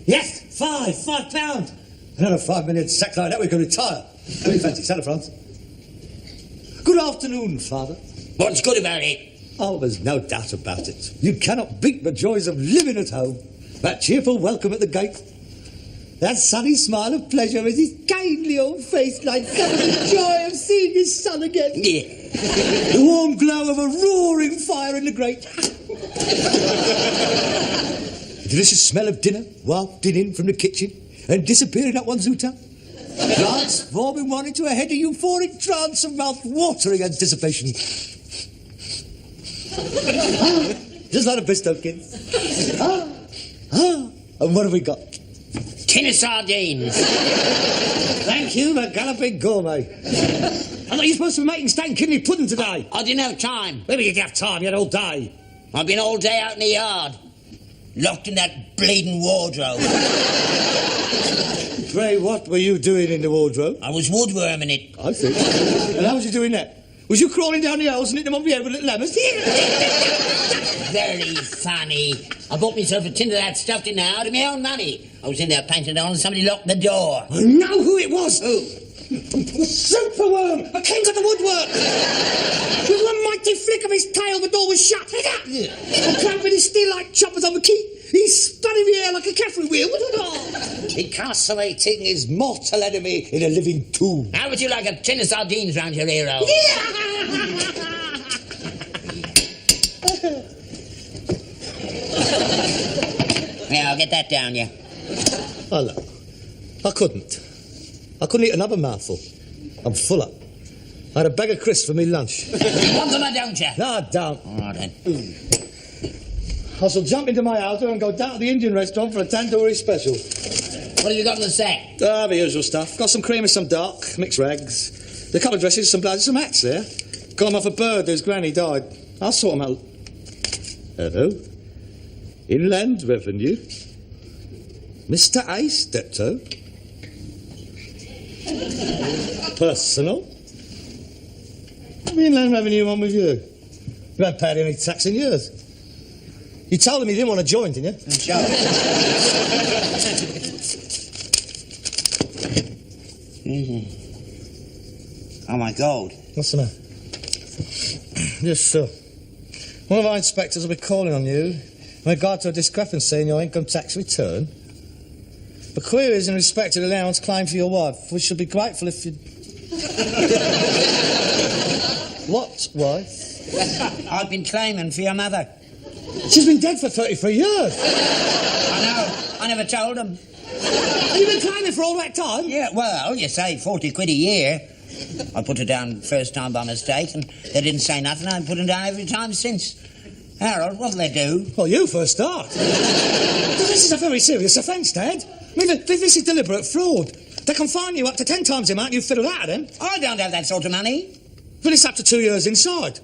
Yes, £5. Another 5 minutes sack like that, we can retire. How do you fancy, Santa France? Good afternoon, Father. What's good about it? Oh, there's no doubt about it. You cannot beat the joys of living at home. That cheerful welcome at the gate. That sunny smile of pleasure as his kindly old face lights up with the joy of seeing his son again. Yeah. The warm glow of a roaring fire in the grate. The delicious smell of dinner wafted in from the kitchen and disappearing up one's tongue. Transforming one into a head of euphoric trance of mouth-watering anticipation. Just like a Bristow kid. And what have we got? Tin of sardines. Thank you, the galloping gourmet. I thought you were supposed to be making steak and kidney pudding today. I didn't have time. Maybe you didn't have time, you had all day. I've been all day out in the yard. Locked in that bleeding wardrobe. Pray, what were you doing in the wardrobe? I was woodworming it. I see. And how was you doing that? Was you crawling down the holes and hitting them on the head with little lemons? Very funny. I bought myself a tin of that stuffed in out of my own money. I was in there painting on and somebody locked the door. I know who it was. Who? Superworm! A king of the woodwork! With one mighty flick of his tail, the door was shut. And clamping his steel like choppers on the key, he spun in the air like a caffrey wheel. Incarcerating his mortal enemy in a living tomb. How would you like a tin of sardines round your hero? Yeah, I'll get that down, yeah. Oh, look. I couldn't eat another mouthful. I'm full up. I had a bag of crisps for me lunch. You want them or don't you? No, I don't. All right, then. I shall jump into my auto and go down to the Indian restaurant for a tandoori special. What have you got in the sack? The usual stuff. Got some cream and some dark, mixed rags. A couple of dresses, some blouses, some hats there. Got them off a bird whose granny died. I'll sort them out. Hello? Inland Revenue? Mr. A. Steptoe? Personal? What the Inland Revenue on with you? You haven't paid any tax in years. You told him you didn't want to join, didn't you? Oh, my God. What's the matter? Yes, sir. One of our inspectors will be calling on you in regard to a discrepancy in your income tax return. The queries in respect to the allowance claimed for your wife. We should be grateful if you... What wife? I've been claiming for your mother. She's been dead for 33 years. I know. I never told them. Have you been claiming for all that time? Yeah, well, you say 40 quid a year. I put her down first time by mistake, and they didn't say nothing. I put her down every time since. Harold, what'll they do? Well, you for a start. This is a very serious offence, Dad. I mean, this is deliberate fraud. They can fine you up to 10 times the amount you fiddled out of them. I don't have that sort of money. But it's up to 2 years inside.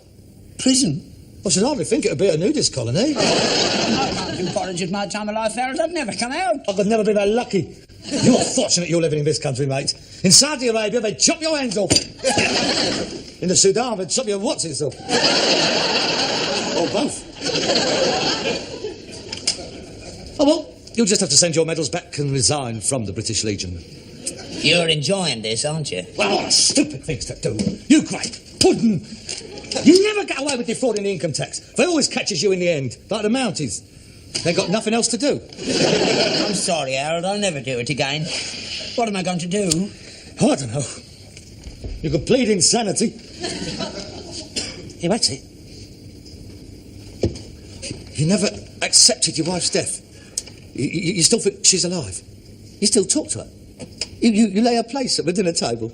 Prison? I should hardly think it'd be a nudist colony. I've been porridge at my time of life, Harold. I'd never come out. I could never be that lucky. You're fortunate you're living in this country, mate. In Saudi Arabia, they'd chop your hands off. In the Sudan, they'd chop your what's-its off. Or both. Oh, well, you'll just have to send your medals back and resign from the British Legion. You're enjoying this, aren't you? Well, what a stupid thing to do. You great pudding. You never get away with defrauding the income tax. They always catches you in the end, like the Mounties. They got nothing else to do. I'm sorry, Harold. I'll never do it again. What am I going to do? Oh, I don't know. You could plead insanity. Here, that's it. You never accepted your wife's death. You still think she's alive. You still talk to her. You lay her place at the dinner table.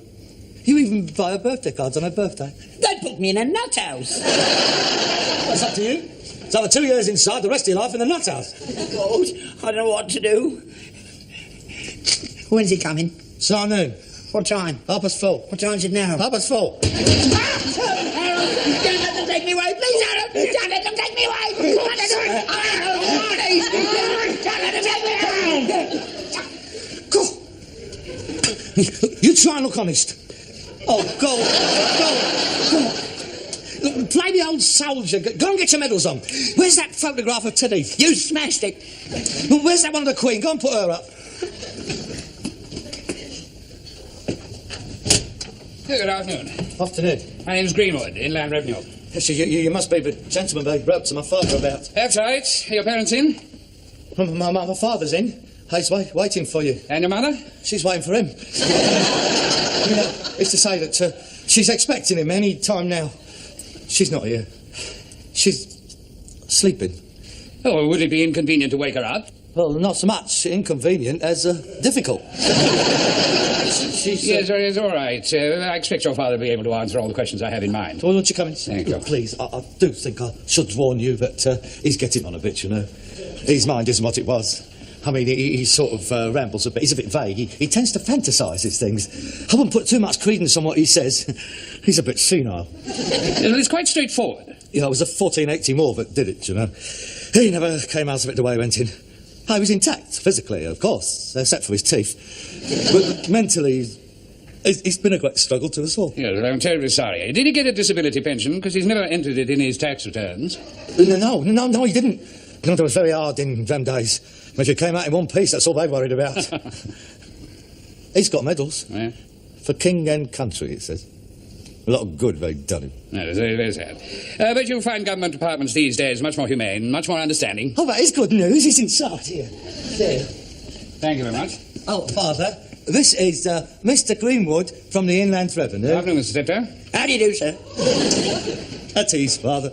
You even buy her birthday cards on her birthday. They put me in a nut house. That's up to you. It's over 2 years inside, the rest of your life in the nut house. God, I don't know what to do. When's he coming? This afternoon. What time? 4:30. What time's it now? 4:30. Harold, don't let them take me away. Please, Harold. Don't let them take me away. Don't let them take me away. Go. You try and look honest. Oh, go. Look, play the old soldier. Go and get your medals on. Where's that photograph of Teddy? You smashed it. Where's that one of the Queen? Go and put her up. Good afternoon. Afternoon. My name's Greenwood, Inland Revenue. Yes, you must be the gentleman they wrote to my father about. That's right. Are your parents in? My father's in. He's waiting for you. And your mother? She's waiting for him. It's to say that she's expecting him any time now. She's not here. She's sleeping. Oh, would it be inconvenient to wake her up? Well, not so much inconvenient as difficult. Yes, all right. I expect your father to be able to answer all the questions I have in mind. Well, won't you come in? Thank you. Please, I do think I should warn you that he's getting on a bit, you know. His mind isn't what it was. I mean, he sort of rambles a bit. He's a bit vague. He tends to fantasise these things. I wouldn't put too much credence on what he says. He's a bit senile. It's quite straightforward. Yeah, it was the 1480 war that did it, you know. He never came out of it the way he went in. He was intact, physically, of course, except for his teeth. But mentally, it's been a great struggle to us all. Yes, I'm terribly sorry. Did he get a disability pension? Because he's never entered it in his tax returns. No, he didn't. You know, it was very hard in them days. If you came out in one piece, that's all they worried about. He's got medals. Yeah. For king and country, it says. A lot of good they've done him. No, it's very, very sad. But you'll find government departments these days much more humane, much more understanding. Oh, that is good news. He's inside here. There. Thank you very much. Oh, Father, this is Mr. Greenwood from the Inland Revenue. Good afternoon, Mr. Steptoe. How do you do, sir? At ease, Father.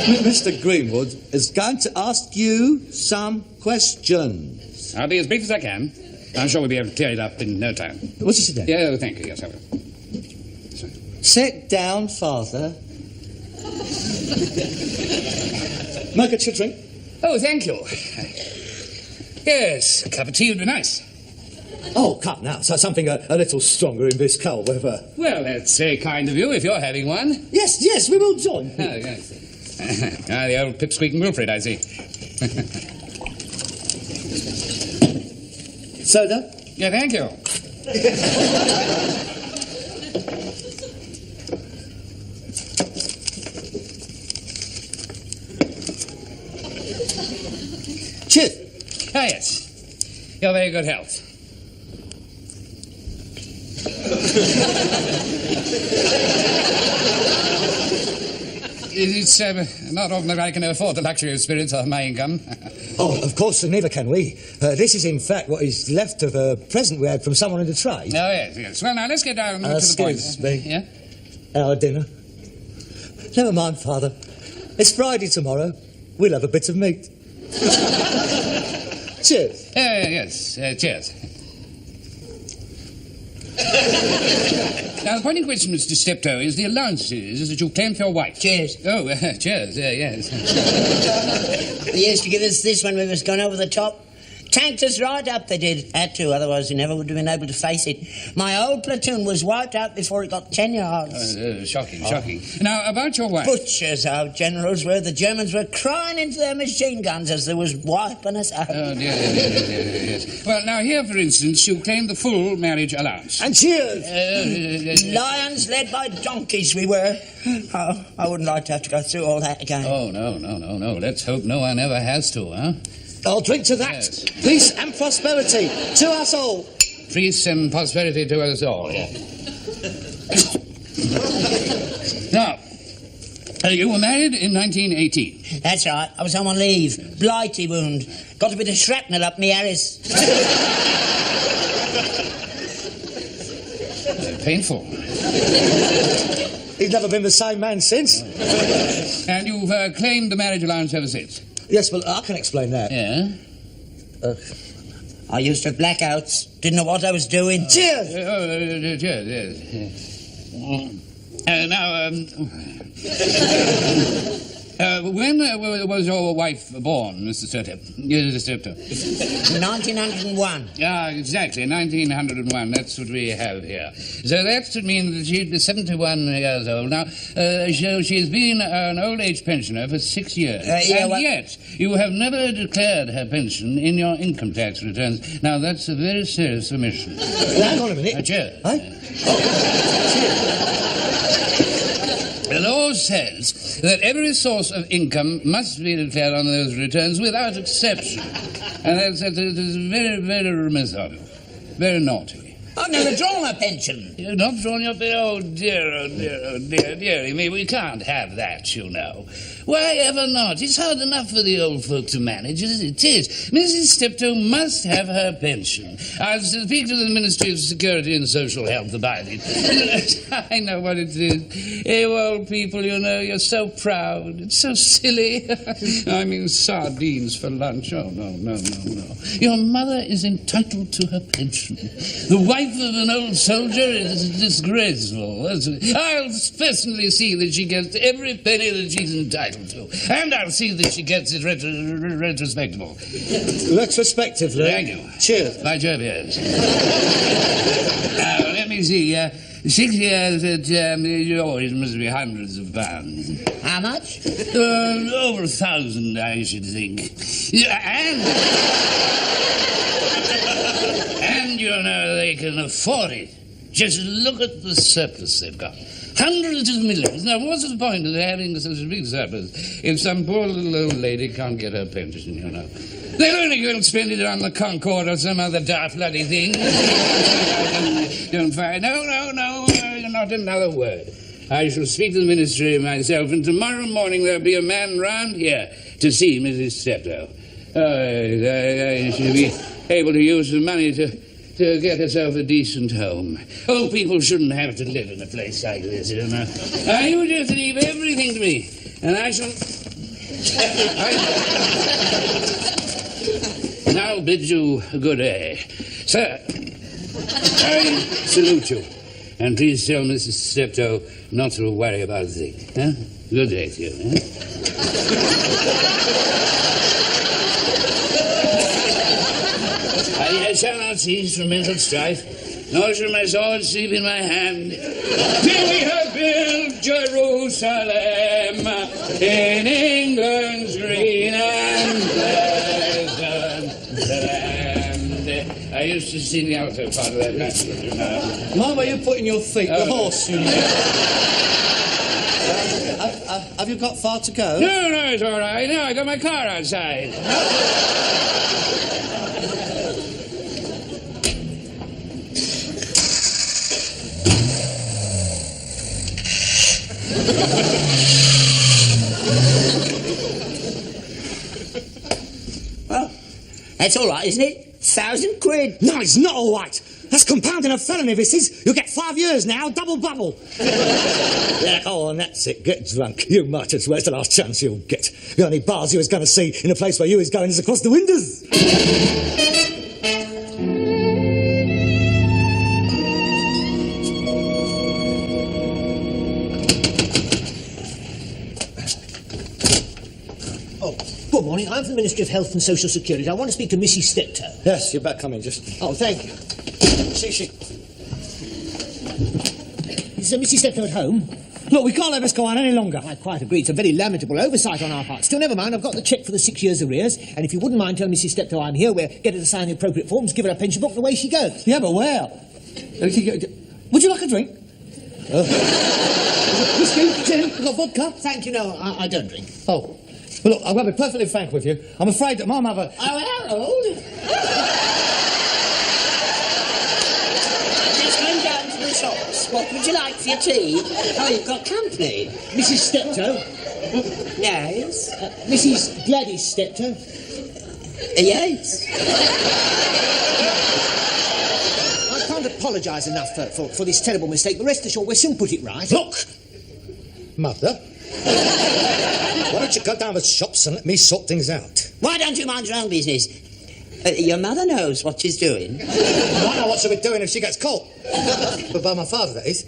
Mr. Greenwood is going to ask you some questions. I'll be as brief as I can. I'm sure we'll be able to clear it up in no time. What's he sit down? Yeah, thank you. Yes, I will. Sit down, Father. Make a drink. Oh, thank you. Yes, a cup of tea would be nice. Oh, come now. So something a little stronger in this cold weather. Well, that's very kind of you if you're having one. Yes, we will join. Oh, yes. The old pipsqueaking Wilfred, I see. Soda? Yeah, thank you. Cheers. Oh, yes. Your very good health. It's not often that I can afford the luxury of spirits on my income. Oh, of course, neither can we. This is, in fact, what is left of a present we had from someone in the trade. Oh, yes. Well, now, let's get down to the point. Excuse me. Yeah? Our dinner. Never mind, Father. It's Friday tomorrow. We'll have a bit of meat. Cheers. Yes. Cheers. Now, the point in question, Mr. Steptoe, is the allowances that you claim for your wife. Cheers. Oh, cheers, yes. He used to give us this when we was gone over the top. Tanked us right up, they did. Had to, otherwise we never would have been able to face it. My whole platoon was wiped out before it got 10 yards. Shocking. Now, about your wife. Butchers, our generals were. The Germans were crying into their machine guns as they was wiping us out. Oh, dear, yes. Well, now, here, for instance, you claim the full marriage allowance. And cheers! Lions led by donkeys we were. Oh, I wouldn't like to have to go through all that again. Oh, no. Let's hope no one ever has to, huh? I'll drink to that. Yes. Peace and prosperity to us all. Peace and prosperity to us all, yeah. Now, you were married in 1918. That's right. I was home on leave. Blighty wound. Got a bit of shrapnel up me Harris. Painful. He's never been the same man since. And you've claimed the marriage allowance ever since? Yes, well, I can explain that. Yeah? I used to have blackouts. Didn't know what I was doing. Cheers! Cheers, yes. Now, when was your wife born, Mr. Steptoe? 1901. Yeah, exactly, 1901. That's what we have here. So that would mean that she'd be 71 years old. Now, she's been an old age pensioner for 6 years. Yet, you have never declared her pension in your income tax returns. Now, that's a very serious omission. Hang on a minute. Cheers. Huh? The law says that every source of income must be declared on those returns without exception. And that's very, very remiss of you. Very naughty. I've never drawn a pension. You've not drawn your pension? Oh, dearie me. We can't have that, you know. Why ever not? It's hard enough for the old folk to manage as it is. Mrs. Steptoe must have her pension. I'll speak to the Ministry of Security and Social Health about it. I know what it is. You old people, you know, you're so proud. It's so silly. I mean, sardines for lunch. Oh, no. Your mother is entitled to her pension. The wife of an old soldier is disgraceful. I'll personally see that she gets every penny that she's entitled to. And I'll see that she gets it retrospectable. Retrospectively? Thank you. Cheers. By Jove, yes. Now, let me see. 6 years at yours must be hundreds of pounds. How much? Over 1,000, I should think. And you know, they can afford it. Just look at the surplus they've got. Hundreds of millions. Now, what's the point of having such a big surplus if some poor little old lady can't get her pension, you know? They'll only go and spend it on the Concorde or some other daft bloody thing. Don't find... No, not another word. I shall speak to the ministry myself, and tomorrow morning there'll be a man round here to see Mrs. Steptoe. She'll be able to use the money to get herself a decent home. Old people shouldn't have to live in a place like this, you know. You just leave everything to me, and I shall... Now bid you good day. Sir, I salute you. And please tell Mrs. Steptoe not to worry about a thing. Huh? Good day to you. Huh? I shall not cease from mental strife, nor shall my sword sleep in my hand, till we have built Jerusalem in England's green and pleasant land. I used to sing the alto part of that match, you know. Mind where you're putting your feet, the horse, you know. Have you got far to go? No, it's all right. No, I got my car outside. Well, that's all right, isn't it? 1,000 quid. No, it's not all right. That's compounding a felony, this is. You'll get 5 years now, double bubble. Yeah, oh, and that's it. Get drunk. You might as well. It's the last chance you'll get. The only bars you was going to see in a place where you is going is across the windows. Oh, good morning. I'm from the Ministry of Health and Social Security. I want to speak to Mrs. Steptoe. Yes, you're back coming, just... Oh, thank you. She... Is Mrs. Steptoe at home? Look, we can't let this go on any longer. I quite agree. It's a very lamentable oversight on our part. Still, never mind. I've got the cheque for the 6 years' arrears, and if you wouldn't mind telling Mrs. Steptoe I'm here, we'll get her to sign the appropriate forms, give her a pension book, and away she goes. Yeah, but where? Would you like a drink? Whiskey, gin, you got vodka? Thank you. No, I don't drink. Oh. Well, look, I'm going to be perfectly frank with you. I'm afraid that my mother... Oh, Harold. Just going down to the shops. What would you like for your tea? Oh, you've got company. Mrs. Steptoe? Yes. Mrs. Gladys Steptoe? Yes. I can't apologise enough for this terrible mistake, but rest assured we'll soon put it right. Look! Mother, why don't you go down to the shops and let me sort things out? Why don't you mind your own business? Your mother knows what she's doing. I know what she'll be doing if she gets caught. But by my father, that is.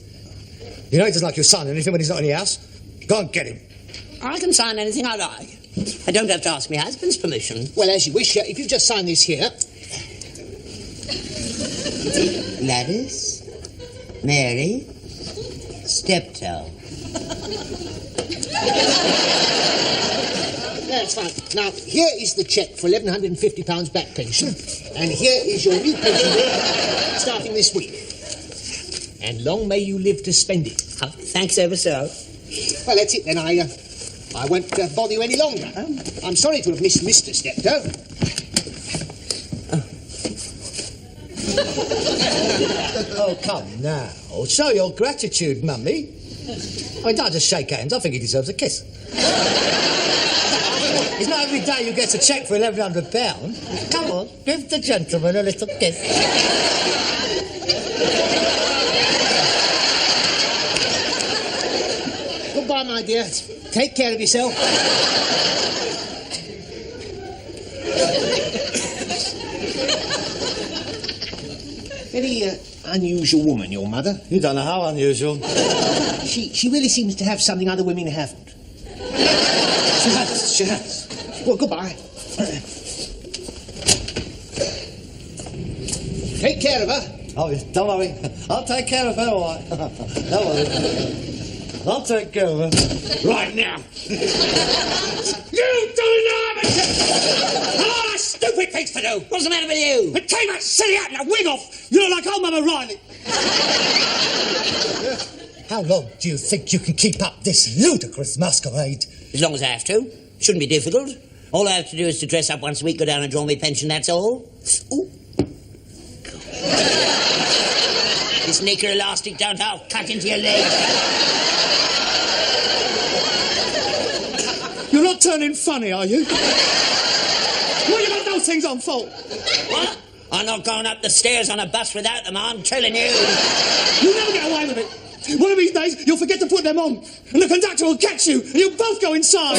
You know he doesn't like your son anything when he's not in the house. Go and get him. I can sign anything I like. I don't have to ask my husband's permission. Well, as you wish. If you just sign this here... Gladys, Mary, Steptoe. That's fine. Now, here is the cheque for £1,150 back pension, and here is your new pension bill starting this week. And long may you live to spend it. Oh, thanks ever so. Well, that's it then. I won't bother you any longer. I'm sorry to have missed Mr. Steptoe. Oh, come now. Show your gratitude, Mummy. I mean, don't just shake hands. I think he deserves a kiss. It's not every day you get a cheque for £1,100. Come on, give the gentleman a little kiss. Goodbye, my dear. Take care of yourself. Very unusual woman, your mother. You don't know how unusual. She really seems to have something other women haven't. She has. Well, goodbye. Take care of her. Oh, don't worry. I'll take care of her, all right. Don't worry. I'll take care of her. Right now. You don't know how Oh, stupid things to do. What's the matter with you? It came out silly hat and a wig off. You look like old Mama Riley. How long do you think you can keep up this ludicrous masquerade? As long as I have to. Shouldn't be difficult. All I have to do is to dress up once a week, go down and draw my pension, that's all. Ooh. This knicker elastic don't half cut into your leg. You're not turning funny, are you? Well, you got those things on fault. What? I'm not going up the stairs on a bus without them, I'm telling you. You'll never get away with it. One of these days, you'll forget to put them on, and the conductor will catch you, and you'll both go inside.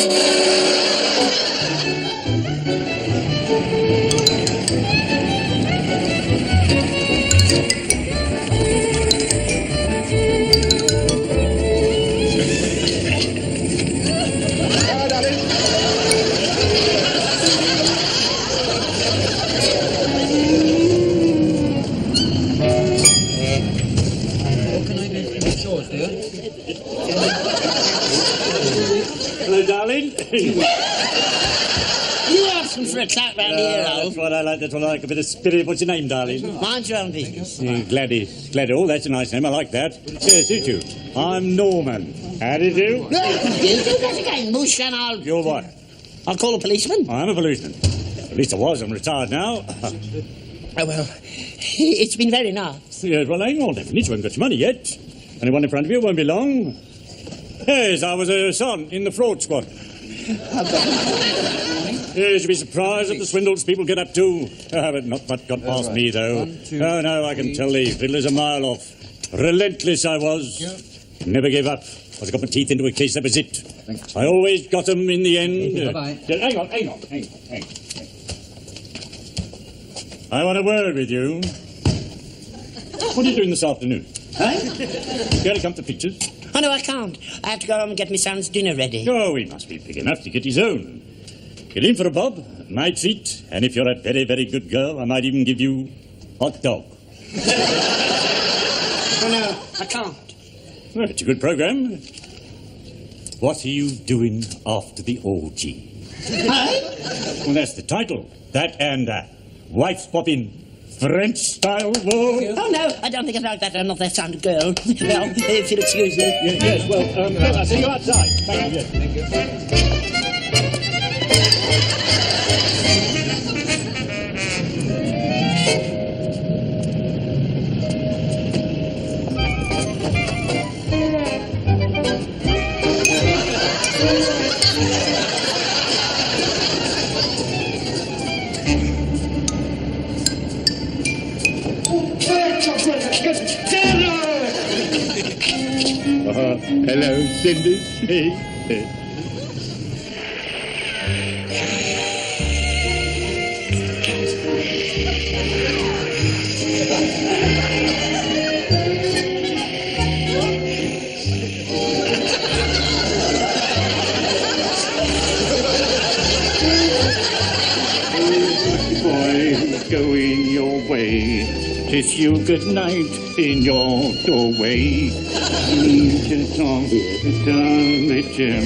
Hello, darling. You asking for a chat round here, That's Alf? what I like. That's what I like. A bit of spirit. What's your name, darling? Mind your own business. Gladys. Oh, that's a nice name. I like that. Yes, you too. I'm Norman. How do you do? You do that again, Mush, and I'll... You're what? I'll call a policeman. I'm a policeman. At least I was. I'm retired now. Oh, well, it's been very nice. Yes, well, hang on. Definitely. You haven't got your money yet. Anyone in front of you won't be long. Yes, I was a sergeant in the fraud squad. Yes, you'd be surprised at the swindles people get up to. But not much got past me, though. No, I can tell the fiddler's a mile off. Relentless I was. Never gave up. Once I got my teeth into a case, that was it. I always got them in the end. Bye-bye. Hang on. I want a word with you. What are you doing this afternoon? Care to come to pictures? Oh, no, I can't. I have to go home and get my son's dinner ready. Oh, he must be big enough to get his own. Get in for a bob, my treat, and if you're a very, very good girl, I might even give you hot dog. Oh, no, I can't. Well, it's a good program. What are you doing after the orgy? Well, that's the title. That and wife-swapping French-style war. Oh, no, I don't think I like that. I'm not that kind of girl. Well, if you'll excuse me. Yes, well, I'll see you outside. Thank you. Thank you. Hello, Cindy. Boy, going your way. Kiss you good night in your doorway. Just on the Jim.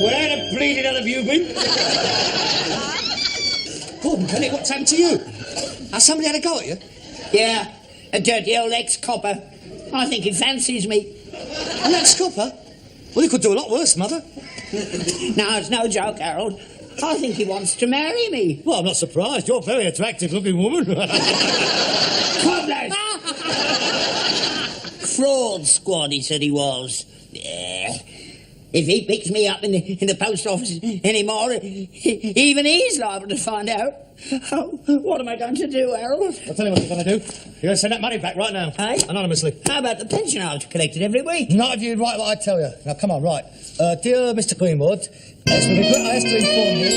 Where the bleeding hell have you been? Gordon, Penny, what's happened to you? Has somebody had a go at you? Yeah, a dirty old ex-copper. I think he fancies me. An ex-copper? Well, he could do a lot worse, Mother. No, it's no joke, Harold. I think he wants to marry me. Well, I'm not surprised. You're a very attractive-looking woman. Cobblers! Fraud squad, he said he was. Yeah. If he picks me up in the post office anymore, even he's liable to find out. Oh, what am I going to do, Harold? I'll tell you what you're going to do. You're going to send that money back right now. Hey? Anonymously. How about the pension I've collected every week? Not if you write what I tell you. Now, come on, right. Dear Mr. Greenwood, it's with regret I have to inform you...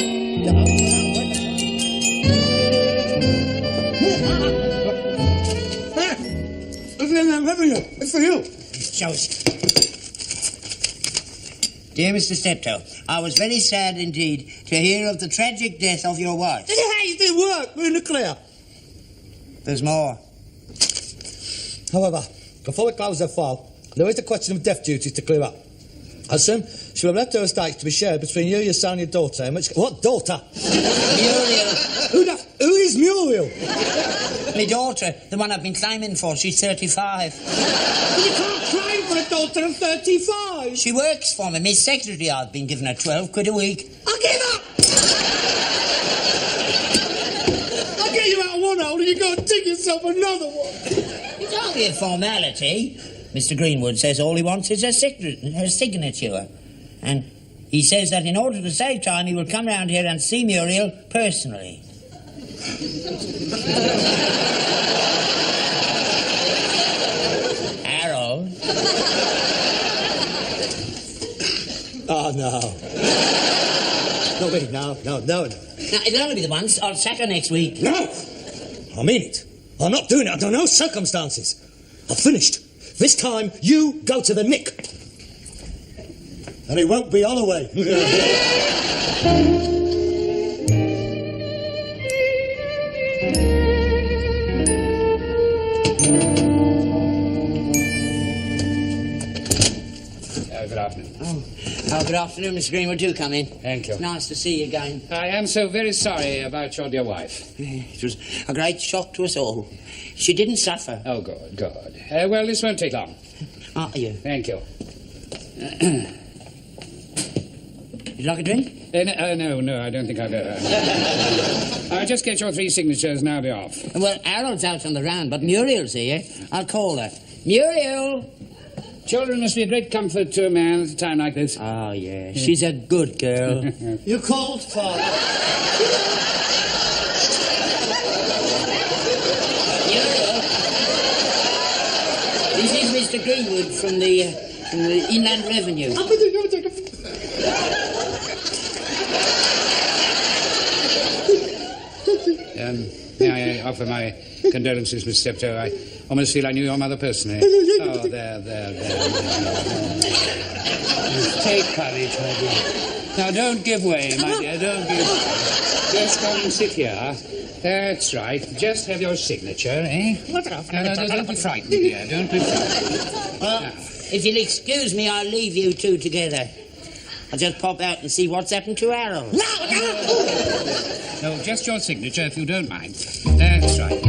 It's for you. Joseph. Dear Mr. Steptoe, I was very sad indeed to hear of the tragic death of your wife. Hey, it didn't work. We're in the clear. There's more. However, before we close the file, there is the question of death duties to clear up. As soon, she will have left her estates to be shared between you, your son, and your daughter. In which... What daughter? Muriel. Who is Muriel? My daughter, the one I've been claiming for. She's 35. You can't claim for a daughter of 35. She works for me. My secretary, I've been giving her 12 quid a week. I'll give up! I'll get you out of one hole and you go and dig yourself another one. It's only a formality. Mr. Greenwood says all he wants is her signature. And he says that in order to save time, he will come round here and see Muriel personally. Harold? Oh, no. No, wait, no. Now, it'll only be the once. I'll sack her next week. No! I mean it. I'm not doing it under no circumstances. I've finished. This time, you go to the nick. And it won't be Holloway. Good afternoon. Oh, good afternoon, Mr. Greenwood. Do come in. Thank you. It's nice to see you again. I am so very sorry about your dear wife. It was a great shock to us all. She didn't suffer. Oh, good, good. Well, this won't take long. Are you? Thank you. You'd like a drink? No, I don't think I'll go. I'll just get your 3 signatures and I'll be off. Well, Harold's out on the round, but Muriel's here. I'll call her. Muriel! Children must be a great comfort to a man at a time like this. Oh, yeah. She's a good girl. You called, Father? Muriel! This is Mr. Greenwood from the Inland Revenue. May I offer my condolences, Miss Steptoe? I almost feel I knew your mother personally. Oh, there. Take courage, my dear. Now, don't give way, my dear, don't give way. Just come and sit here. That's right. Just have your signature, eh? No, don't be frightened, dear. Don't be frightened. Well, if you'll excuse me, I'll leave you two together. I'll just pop out and see what's happened to Harold. No, just your signature, if you don't mind. That's right.